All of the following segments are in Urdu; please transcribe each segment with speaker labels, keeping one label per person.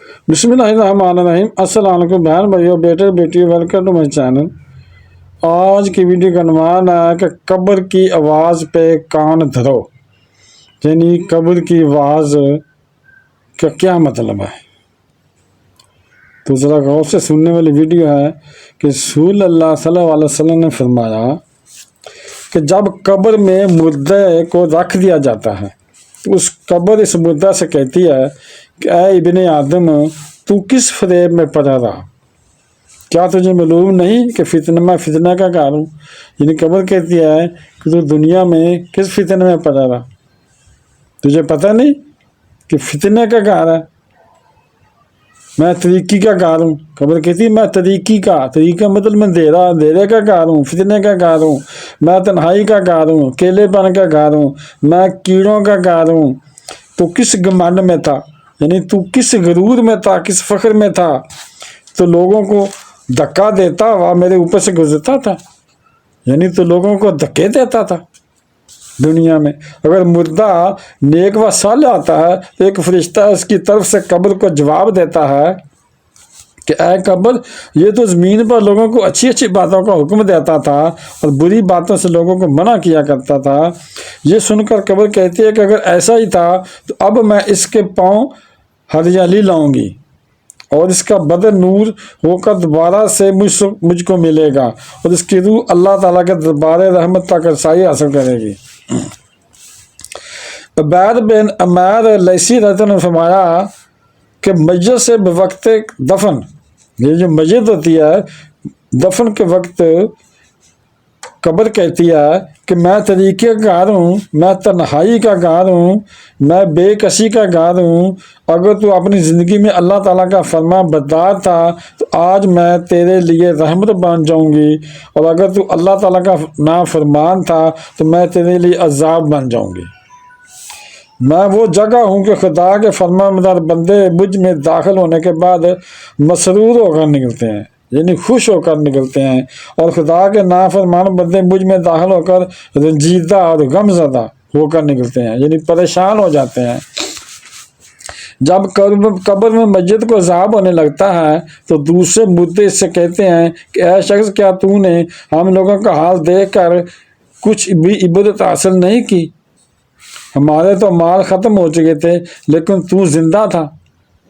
Speaker 1: بسم اللہ الرحمن الرحیم۔ السلام علیکم بہن بھائیو، بیٹے بیٹی، ویلکم ٹو مائی چینل۔ آج کی ویڈیو کا عنوان ہے کہ قبر کی آواز پہ کان دھرو، یعنی قبر کی آواز کا کیا مطلب ہے؟ تو ذرا غور سے سننے والی ویڈیو ہے کہ رسول اللہ صلی اللہ علیہ وسلم نے فرمایا کہ جب قبر میں مردے کو رکھ دیا جاتا ہے تو اس قبر اس مردہ سے کہتی ہے کہ اے ابن آدم، تو کس فریب میں پڑا رہا؟ کیا تجھے معلوم نہیں کہ میں فتنہ کا کار ہوں؟ یعنی قبر کہتی ہے کہ تو دنیا میں کس فتنے میں پڑا رہا؟ تجھے پتہ نہیں کہ فتنے کا کار ہے؟ میں طریقی کا کار ہوں۔ قبر کہتی ہے میں طریقہ مطلب میں اندھیرے کا کار ہوں، فتنے کا کار ہوں، میں تنہائی کا کار ہوں، اکیلے پن کا کار ہوں، میں کیڑوں کا کار ہوں۔ تو کس گھمنڈ میں تھا، یعنی تو کس غرور میں تھا، کس فخر میں تھا؟ تو لوگوں کو دھکا دیتا ہوا میرے اوپر سے گزرتا تھا، یعنی تو لوگوں کو دھکے دیتا تھا دنیا میں۔ اگر مردہ نیک و صالح آتا ہے تو ایک فرشتہ اس کی طرف سے قبر کو جواب دیتا ہے کہ اے قبر، یہ تو زمین پر لوگوں کو اچھی اچھی باتوں کا حکم دیتا تھا اور بری باتوں سے لوگوں کو منع کیا کرتا تھا۔ یہ سن کر قبر کہتی ہے کہ اگر ایسا ہی تھا تو اب میں اس کے پاؤں ہریالی لاؤں گی اور اس کا بدن نور ہو کر دوبارہ سے مجھ کو ملے گا اور اس کی روح اللہ تعالیٰ کے دربار رحمت تک رسائی حاصل کرے گی۔ عبید بن عمیر لیثی رضی اللہ عنہ نے فرمایا کہ میت سے بوقت دفن، یہ جو میت ہوتی ہے دفن کے وقت قبر کہتی ہے کہ میں طریقے کا کار ہوں، میں تنہائی کا کار ہوں، میں بے کسی کا کار ہوں۔ اگر تو اپنی زندگی میں اللہ تعالیٰ کا فرما بردار تھا تو آج میں تیرے لیے رحمت بن جاؤں گی، اور اگر تو اللہ تعالیٰ کا نافرمان تھا تو میں تیرے لیے عذاب بن جاؤں گی۔ میں وہ جگہ ہوں کہ خدا کے فرما بردار بندے مجھ میں داخل ہونے کے بعد مسرور ہو کر نکلتے ہیں، یعنی خوش ہو کر نکلتے ہیں، اور خدا کے نافرمان بندے مجھ میں داخل ہو کر رنجیدہ اور غم زدہ ہو کر نکلتے ہیں، یعنی پریشان ہو جاتے ہیں۔ جب قبر میں میت کو عذاب ہونے لگتا ہے تو دوسرے مردے اس سے کہتے ہیں کہ اے شخص، کیا تو نے ہم لوگوں کا حال دیکھ کر کچھ بھی عبرت حاصل نہیں کی؟ ہمارے تو مال ختم ہو چکے تھے لیکن تو زندہ تھا،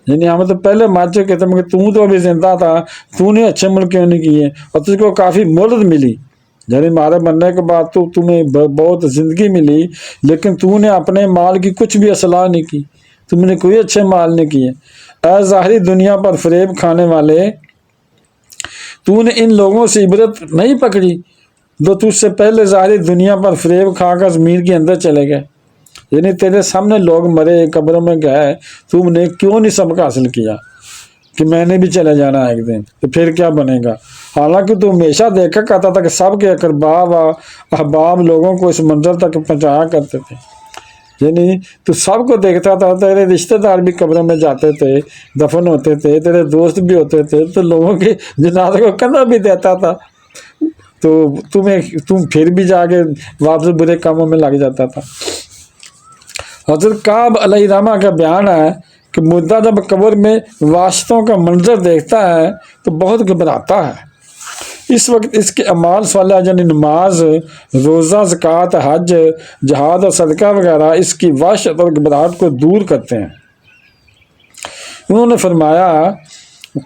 Speaker 1: یعنی ہم تو پہلے مر چکے تھے مگر تو ابھی زندہ تھا، تو نے اچھے ملک کیوں نہیں کیے اور تجھ کو کافی مہلت ملی، یعنی ہمارے مرنے کے بعد تو تمہیں بہت زندگی ملی لیکن تو نے اپنے مال کی کچھ بھی اصلاح نہیں کی، تم نے کوئی اچھے مال نہیں کیے۔ اے ظاہری دنیا پر فریب کھانے والے، تو نے ان لوگوں سے عبرت نہیں پکڑی جو تجھ سے پہلے ظاہری دنیا پر فریب کھا کر زمین کے اندر چلے گئے، یعنی تیرے سامنے لوگ مرے، قبروں میں گئے، تم نے کیوں نہیں سبق حاصل کیا کہ میں نے بھی چلے جانا ہے ایک دن، تو پھر کیا بنے گا؟ حالانکہ تو ہمیشہ دیکھا کرتا تھا کہ سب کے اقربا و احباب لوگوں کو اس منظر تک پہنچایا کرتے تھے، یعنی تو سب کو دیکھتا تھا، تیرے رشتہ دار بھی قبروں میں جاتے تھے، دفن ہوتے تھے، تیرے دوست بھی ہوتے تھے، تو لوگوں کے جنازے کو کندھا بھی دیتا تھا، تو تم پھر بھی جا کے واپس برے کاموں میں لگ جاتا تھا۔ حضرت کعب علیہ الرحمہ کا بیان ہے کہ مردہ جب قبر میں واسطوں کا منظر دیکھتا ہے تو بہت گھبراتا ہے۔ اس وقت اس کے اعمال صالحہ یعنی نماز، روزہ، زکوٰۃ، حج، جہاد اور صدقہ وغیرہ اس کی وحشت اور گھبراہٹ کو دور کرتے ہیں۔ انہوں نے فرمایا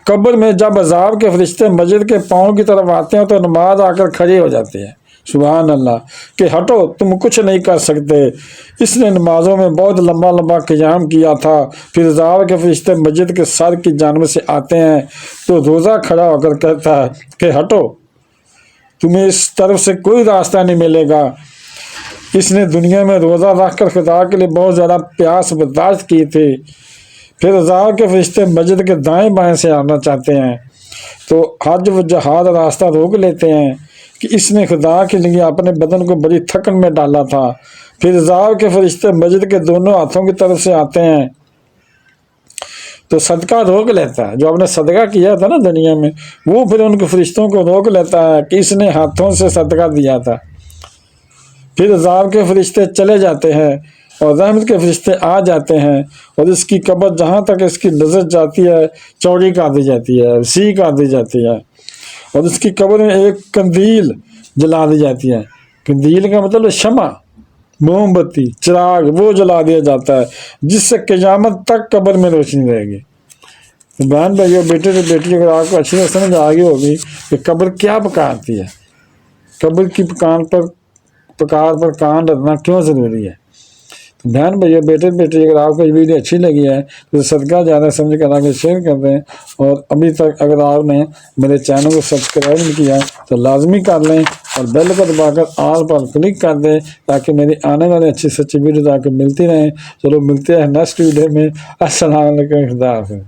Speaker 1: قبر میں جب عذاب کے فرشتے مسجد کے پاؤں کی طرف آتے ہیں تو نماز آ کر کھڑے ہو جاتے ہیں، سبحان اللہ، کہ ہٹو تم کچھ نہیں کر سکتے۔ اس نے نمازوں میں بہت لمبا لمبا قیام کیا تھا۔ پھر عذاب کے فرشتے مسجد کے سر کی جانب سے آتے ہیں تو روزہ کھڑا ہو کر کہتا ہے کہ ہٹو، تمہیں اس طرف سے کوئی راستہ نہیں ملے گا۔ اس نے دنیا میں روزہ رکھ کر خدا کے لیے بہت زیادہ پیاس برداشت کی تھی۔ پھر عذاب کے فرشتے مسجد کے دائیں بائیں سے آنا چاہتے ہیں تو حج و جہاد راستہ روک لیتے ہیں کہ اس نے خدا کے لیے اپنے بدن کو بڑی تھکن میں ڈالا تھا۔ پھر عذاب کے فرشتے مسجد کے دونوں ہاتھوں کی طرف سے آتے ہیں تو صدقہ روک لیتا ہے، جو آپ نے صدقہ کیا تھا نا دنیا میں، وہ پھر ان کے فرشتوں کو روک لیتا ہے کہ اس نے ہاتھوں سے صدقہ دیا تھا۔ پھر عذاب کے فرشتے چلے جاتے ہیں اور رحمت کے فرشتے آ جاتے ہیں اور اس کی قبر جہاں تک اس کی نظر جاتی ہے چوڑی کر دی جاتی ہے، وسیع کر دی جاتی ہے، اور اس کی قبر میں ایک قندیل جلا دی جاتی ہے۔ قندیل کا مطلب شمع، موم بتی، چراغ، وہ جلا دیا جاتا ہے جس سے قیامت تک قبر میں روشنی رہے گی۔ بہن بھائیو، بیٹے سے بیٹی، اگر آپ کو اچھی طرح سمجھ آ گئی ہوگی کہ قبر کیا پکارتی ہے، قبر کی پکار پر کان رکھنا کیوں ضروری ہے۔ تو بہن بھائیو، بیٹے بیٹی، اگر آپ کو یہ ویڈیو اچھی لگی ہے تو صدقہ زیادہ سمجھ کر آگے شیئر کر دیں، اور ابھی تک اگر آپ نے میرے چینل کو سبسکرائب نہیں کیا تو لازمی کر لیں اور بیل کو دبا کر آل پر کلک کر دیں تاکہ میری آنے والی اچھی سچی ویڈیوز آپ کو ملتی رہیں۔ چلو ملتے ہیں نیکسٹ ویڈیو میں۔ السلام علیکم، خدا حافظ۔